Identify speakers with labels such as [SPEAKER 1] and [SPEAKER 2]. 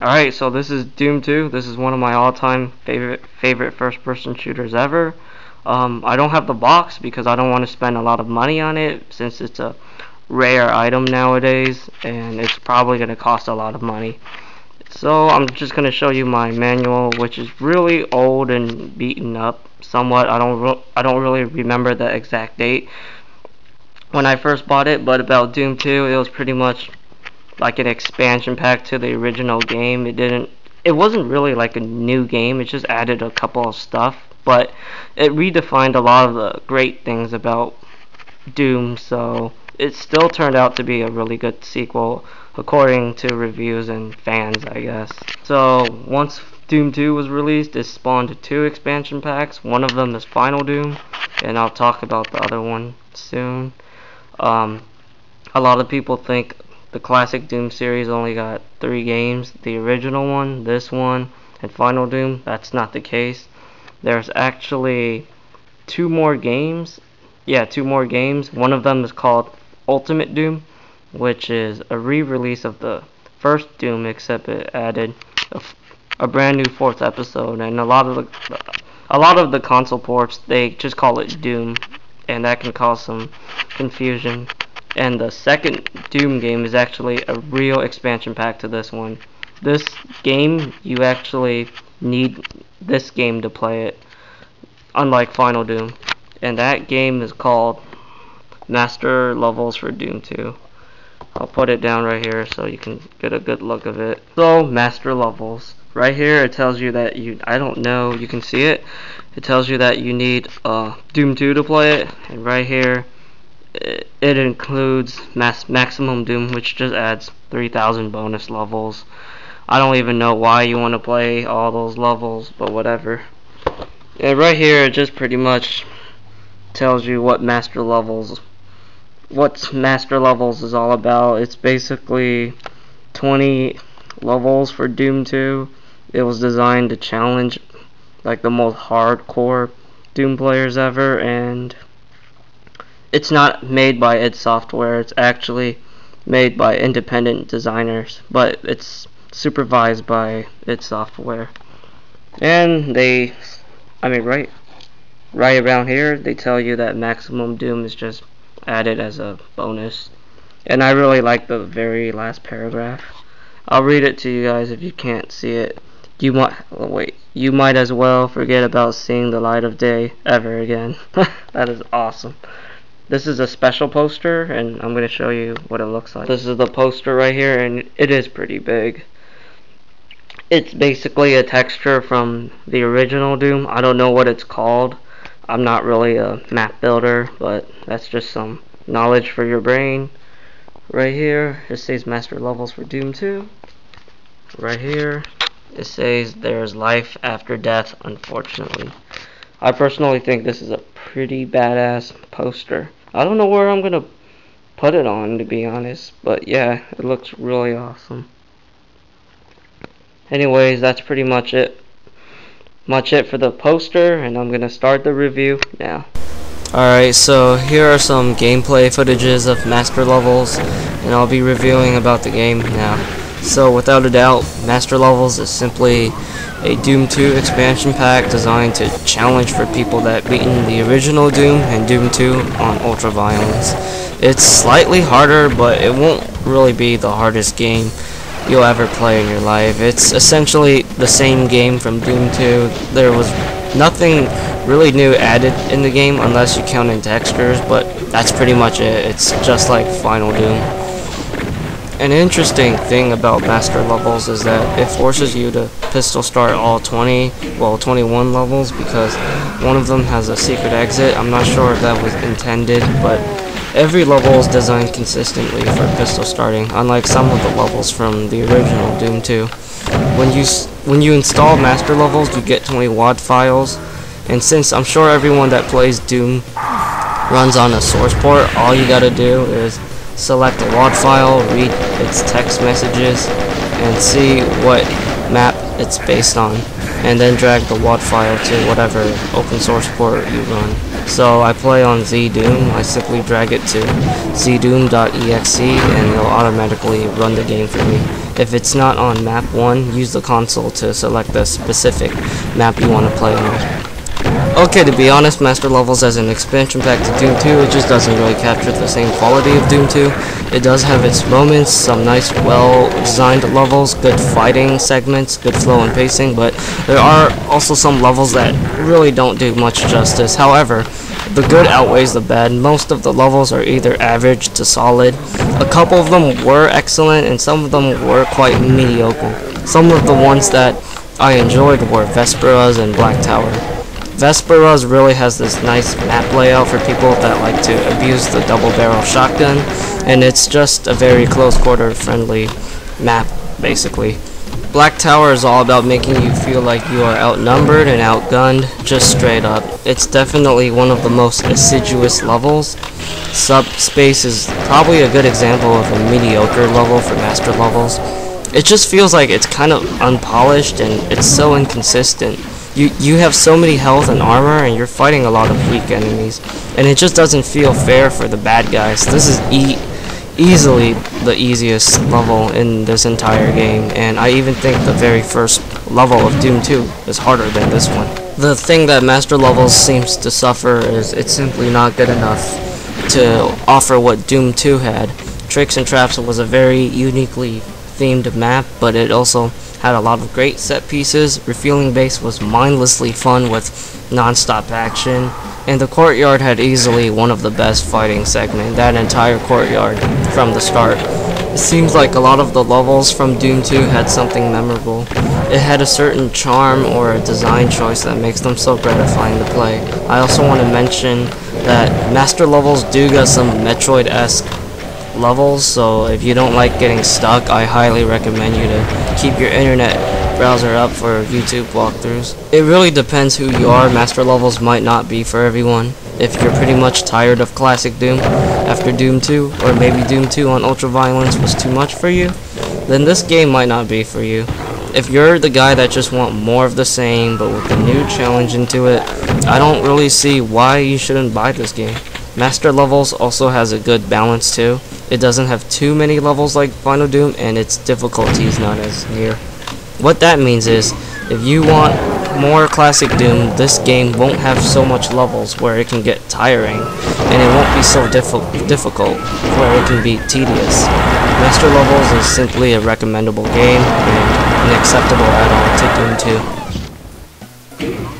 [SPEAKER 1] Alright, so this is Doom 2. This is one of my all-time favorite first-person shooters ever. I don't have the box because I don't want to spend a lot of money on it since it's a rare item nowadays and it's probably going to cost a lot of money. So I'm just going to show you my manual, which is really old and beaten up somewhat. I don't really remember the exact date when I first bought it, but about Doom 2, it was pretty much like an expansion pack to the original game. It wasn't really like a new game, it just added a couple of stuff, but it redefined a lot of the great things about Doom, so it still turned out to be a really good sequel according to reviews and fans, I guess. So once Doom 2 was released, it spawned 2 expansion packs. One of them is Final Doom, and I'll talk about the other one soon. A lot of people think the classic Doom series only got 3 games. The original one, this one, and Final Doom. That's not the case. There's actually 2 more games. Yeah, 2 more games. One of them is called Ultimate Doom, which is a re-release of the first Doom, except it added a brand new 4th episode. And a lot of the console ports, they just call it Doom, and that can cause some confusion. And the second Doom game is actually a real expansion pack to this one. This game, you actually need this game to play it, unlike Final Doom. And that game is called Master Levels for Doom 2. I'll put it down right here so you can get a good look of it. So, Master Levels. Right here it tells you that I don't know, you can see it. It tells you that you need Doom 2 to play it. And right here, it includes Maximum Doom, which just adds 3,000 bonus levels. I don't even know why you want to play all those levels, but whatever. And right here it just pretty much tells you what Master Levels is all about. It's basically 20 levels for Doom 2. It was designed to challenge like the most hardcore Doom players ever, and it's not made by id Software. It's actually made by independent designers, but it's supervised by id Software. And right around here, they tell you that Maximum Doom is just added as a bonus. And I really like the very last paragraph. I'll read it to you guys if you can't see it. You might as well forget about seeing the light of day ever again. That is awesome. This is a special poster, and I'm going to show you what it looks like. This is the poster right here, and it is pretty big. It's basically a texture from the original Doom. I don't know what it's called. I'm not really a map builder, but that's just some knowledge for your brain. Right here, it says Master Levels for Doom 2. Right here, it says there's life after death, unfortunately. I personally think this is a pretty badass poster. I don't know where I'm gonna put it on, to be honest, but yeah, it looks really awesome. Anyways, that's pretty much it for the poster, and I'm gonna start the review now. Alright, so here are some gameplay footages of Master Levels, and I'll be reviewing about the game now. So without a doubt, Master Levels is simply a Doom 2 expansion pack designed to challenge for people that beaten the original Doom and Doom 2 on Ultra Violence. It's slightly harder, but it won't really be the hardest game you'll ever play in your life. It's essentially the same game from Doom 2. There was nothing really new added in the game unless you count in textures, but that's pretty much it. It's just like Final Doom. An interesting thing about Master Levels is that it forces you to pistol start all 21 levels, because one of them has a secret exit. I'm not sure if that was intended, but every level is designed consistently for pistol starting, unlike some of the levels from the original Doom 2. When you install Master Levels, you get 20 WAD files, and since I'm sure everyone that plays Doom runs on a source port, all you gotta do is select a WAD file, read its text messages, and see what map it's based on, and then drag the WAD file to whatever open source port you run. So I play on ZDoom. I simply drag it to zdoom.exe, and it'll automatically run the game for me. If it's not on map 1, use the console to select the specific map you want to play on. Okay, to be honest, Master Levels as an expansion pack to Doom 2, it just doesn't really capture the same quality of Doom 2. It does have its moments, some nice, well-designed levels, good fighting segments, good flow and pacing, but there are also some levels that really don't do much justice. However, the good outweighs the bad. Most of the levels are either average to solid. A couple of them were excellent, and some of them were quite mediocre. Some of the ones that I enjoyed were Vesperas and Black Tower. Vesperas really has this nice map layout for people that like to abuse the double barrel shotgun, and it's just a very close quarter friendly map basically. Black Tower is all about making you feel like you are outnumbered and outgunned, just straight up. It's definitely one of the most assiduous levels. Subspace is probably a good example of a mediocre level for Master Levels. It just feels like it's kind of unpolished and it's so inconsistent. You have so many health and armor, and you're fighting a lot of weak enemies, and it just doesn't feel fair for the bad guys. This is easily the easiest level in this entire game, and I even think the very first level of Doom 2 is harder than this one. The thing that Master Levels seems to suffer is it's simply not good enough to offer what Doom 2 had. Tricks and Traps was a very uniquely themed map, but it also had a lot of great set pieces. Refueling Base was mindlessly fun with non-stop action, and the courtyard had easily one of the best fighting segments, that entire courtyard from the start. It seems like a lot of the levels from Doom 2 had something memorable. It had a certain charm or a design choice that makes them so gratifying to play. I also want to mention that Master Levels do got some Metroid-esque levels, so if you don't like getting stuck, I highly recommend you to keep your internet browser up for YouTube walkthroughs. It really depends who you are. Master Levels might not be for everyone. If you're pretty much tired of classic Doom after Doom 2, or maybe Doom 2 on Ultra Violence was too much for you, then this game might not be for you. If you're the guy that just want more of the same, but with a new challenge into it, I don't really see why you shouldn't buy this game. Master Levels also has a good balance too. It doesn't have too many levels like Final Doom, and its difficulty is not as near. What that means is, if you want more classic Doom, this game won't have so much levels where it can get tiring, and it won't be so difficult where it can be tedious. Master Levels is simply a recommendable game and an acceptable add-on to Doom 2.